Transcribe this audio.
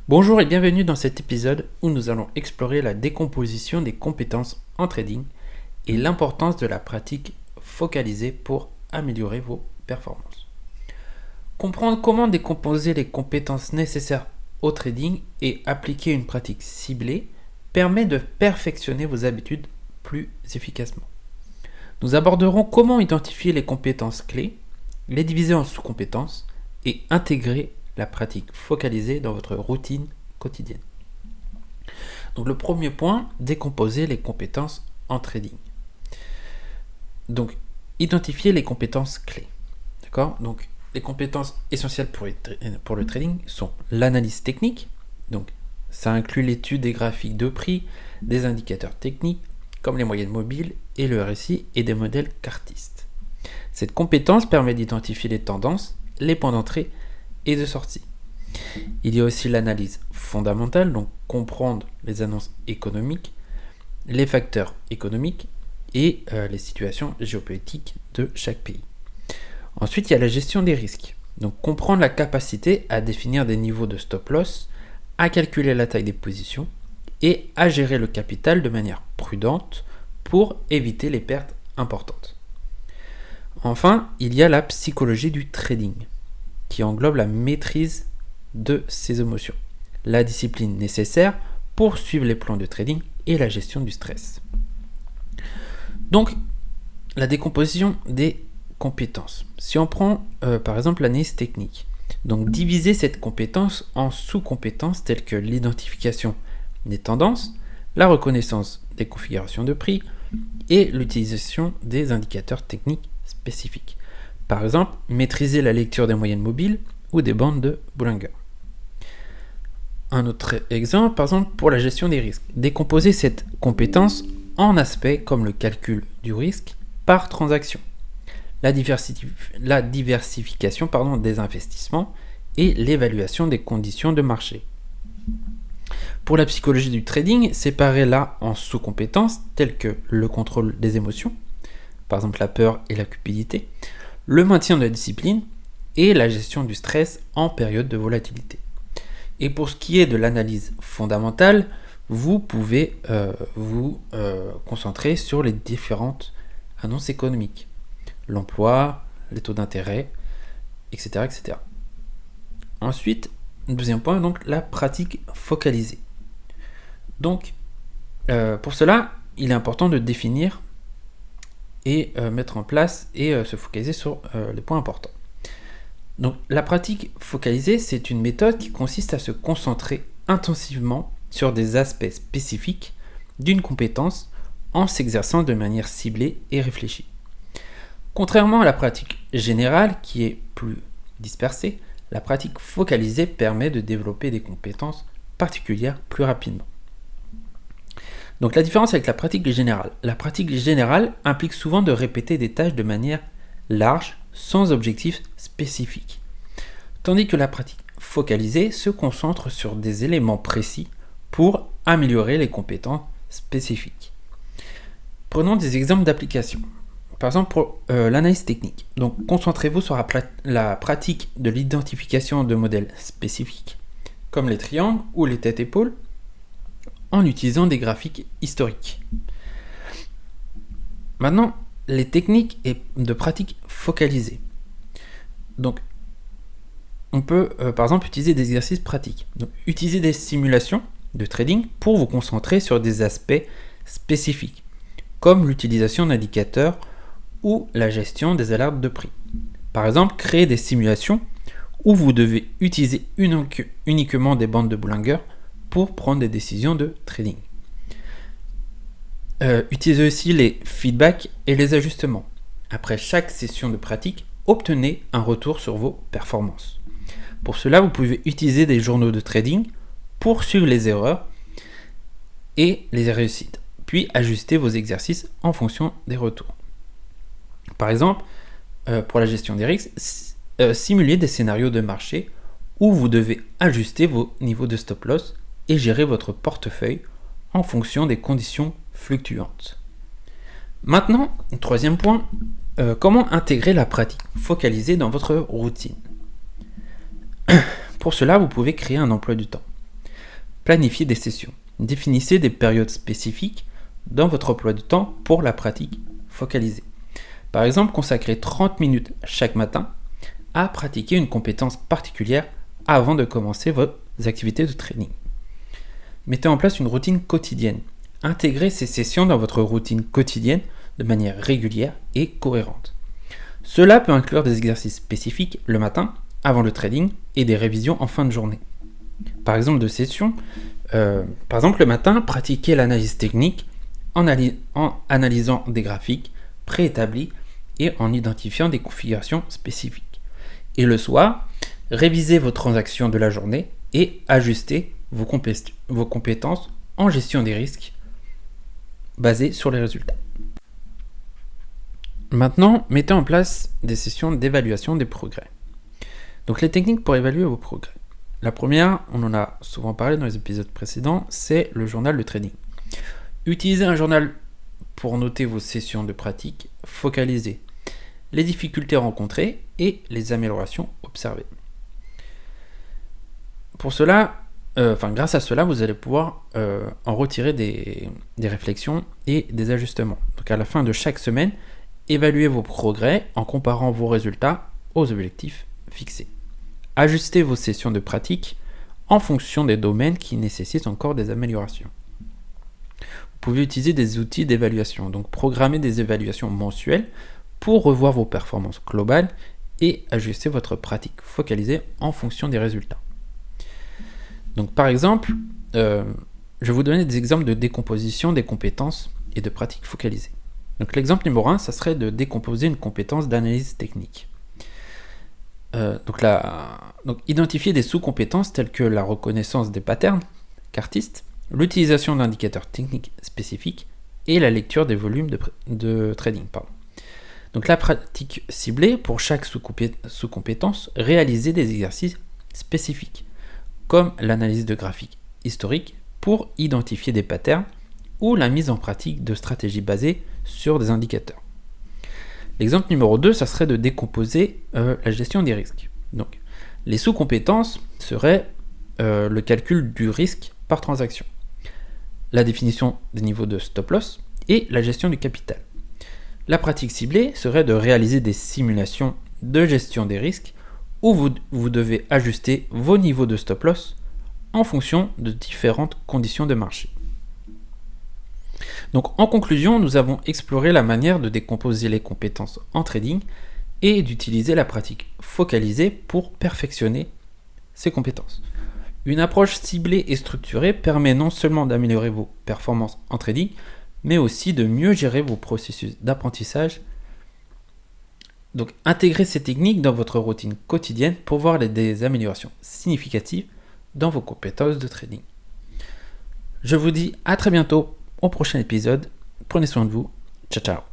Bonjour et bienvenue dans cet épisode où nous allons explorer la décomposition des compétences en trading et l'importance de la pratique focalisée pour améliorer vos performances. Comprendre comment décomposer les compétences nécessaires au trading et appliquer une pratique ciblée permet de perfectionner vos habitudes plus efficacement. Nous aborderons comment identifier les compétences clés, les diviser en sous-compétences et intégrer la pratique focalisée dans votre routine quotidienne. Donc le premier point, décomposer les compétences en trading. Donc identifier les compétences clés. D'accord ? Donc les compétences essentielles pour le trading sont l'analyse technique. Donc ça inclut l'étude des graphiques de prix, des indicateurs techniques comme les moyennes mobiles et le RSI et des modèles chartistes. Cette compétence permet d'identifier les tendances, les points d'entrée et de sortie. Il y a aussi l'analyse fondamentale, donc comprendre les annonces économiques, les facteurs économiques et les situations géopolitiques de chaque pays. Ensuite, il y a la gestion des risques, donc comprendre la capacité à définir des niveaux de stop loss, à calculer la taille des positions et à gérer le capital de manière prudente pour éviter les pertes importantes. Enfin, il y a la psychologie du trading, qui englobe la maîtrise de ses émotions, la discipline nécessaire pour suivre les plans de trading et la gestion du stress. Donc, la décomposition des compétences. Si on prend par exemple l'analyse technique, donc diviser cette compétence en sous-compétences telles que l'identification des tendances, la reconnaissance des configurations de prix et l'utilisation des indicateurs techniques spécifiques. Par exemple, maîtriser la lecture des moyennes mobiles ou des bandes de Bollinger. Un autre exemple, par exemple, pour la gestion des risques. Décomposer cette compétence en aspects comme le calcul du risque par transaction, la diversification des investissements et l'évaluation des conditions de marché. Pour la psychologie du trading, séparez-la en sous-compétences telles que le contrôle des émotions, par exemple la peur et la cupidité, le maintien de la discipline et la gestion du stress en période de volatilité. Et pour ce qui est de l'analyse fondamentale, vous pouvez vous concentrer sur les différentes annonces économiques, l'emploi, les taux d'intérêt, etc., etc. Ensuite, deuxième point, donc la pratique focalisée. Donc, pour cela, il est important de définir et mettre en place et se focaliser sur les points importants. Donc la pratique focalisée, c'est une méthode qui consiste à se concentrer intensivement sur des aspects spécifiques d'une compétence en s'exerçant de manière ciblée et réfléchie. Contrairement à la pratique générale qui est plus dispersée, la pratique focalisée permet de développer des compétences particulières plus rapidement. Donc la différence avec la pratique générale. La pratique générale implique souvent de répéter des tâches de manière large, sans objectif spécifique. Tandis que la pratique focalisée se concentre sur des éléments précis pour améliorer les compétences spécifiques. Prenons des exemples d'application. Par exemple pour l'analyse technique. Donc concentrez-vous sur la pratique de l'identification de modèles spécifiques, comme les triangles ou les têtes-épaules, en utilisant des graphiques historiques. Maintenant, les techniques de pratique focalisée. Donc, on peut par exemple utiliser des exercices pratiques. Donc, utiliser des simulations de trading pour vous concentrer sur des aspects spécifiques, comme l'utilisation d'indicateurs ou la gestion des alertes de prix. Par exemple, créer des simulations où vous devez utiliser uniquement des bandes de Bollinger pour prendre des décisions de trading. Utilisez aussi les feedbacks et les ajustements. Après chaque session de pratique, obtenez un retour sur vos performances. Pour cela, vous pouvez utiliser des journaux de trading pour suivre les erreurs et les réussites, puis ajuster vos exercices en fonction des retours. Par exemple, pour la gestion des risques, simulez des scénarios de marché où vous devez ajuster vos niveaux de stop loss et gérer votre portefeuille en fonction des conditions fluctuantes. Maintenant, troisième point, comment intégrer la pratique focalisée dans votre routine. Pour cela, vous pouvez créer un emploi du temps. planifier des sessions. Définissez des périodes spécifiques dans votre emploi du temps pour la pratique focalisée. Par exemple, consacrez 30 minutes chaque matin à pratiquer une compétence particulière avant de commencer vos activités de trading. Mettez en place une routine quotidienne. Intégrez ces sessions dans votre routine quotidienne de manière régulière et cohérente. Cela peut inclure des exercices spécifiques le matin, avant le trading, et des révisions en fin de journée. Par exemple, le matin, pratiquez l'analyse technique en analysant des graphiques préétablis et en identifiant des configurations spécifiques. Et le soir, révisez vos transactions de la journée et ajustez vos compétences en gestion des risques basées sur les résultats. Maintenant, mettez en place des sessions d'évaluation des progrès. Donc les techniques pour évaluer vos progrès. La première, on en a souvent parlé dans les épisodes précédents, c'est le journal de trading. Utilisez un journal pour noter vos sessions de pratique focalisées, les difficultés rencontrées et les améliorations observées. Pour cela, grâce à cela, vous allez pouvoir en retirer des réflexions et des ajustements. Donc à la fin de chaque semaine, évaluez vos progrès en comparant vos résultats aux objectifs fixés. Ajustez vos sessions de pratique en fonction des domaines qui nécessitent encore des améliorations. Vous pouvez utiliser des outils d'évaluation, donc programmer des évaluations mensuelles pour revoir vos performances globales et ajuster votre pratique focalisée en fonction des résultats. Donc par exemple, je vais vous donner des exemples de décomposition des compétences et de pratiques focalisées. Donc l'exemple numéro 1, ça serait de décomposer une compétence d'analyse technique. Donc identifier des sous-compétences telles que la reconnaissance des patterns, cartistes, l'utilisation d'indicateurs techniques spécifiques et la lecture des volumes de trading. Donc la pratique ciblée, pour chaque sous-compétence, réaliser des exercices spécifiques, comme l'analyse de graphiques historiques pour identifier des patterns ou la mise en pratique de stratégies basées sur des indicateurs. L'exemple numéro 2, ça serait de décomposer la gestion des risques. Donc, les sous-compétences seraient le calcul du risque par transaction, la définition des niveaux de stop-loss et la gestion du capital. La pratique ciblée serait de réaliser des simulations de gestion des risques où vous devez ajuster vos niveaux de stop-loss en fonction de différentes conditions de marché. Donc en conclusion, nous avons exploré la manière de décomposer les compétences en trading et d'utiliser la pratique focalisée pour perfectionner ces compétences. Une approche ciblée et structurée permet non seulement d'améliorer vos performances en trading, mais aussi de mieux gérer vos processus d'apprentissage. Donc intégrez ces techniques dans votre routine quotidienne pour voir des améliorations significatives dans vos compétences de trading. Je vous dis à très bientôt au prochain épisode. Prenez soin de vous. Ciao ciao.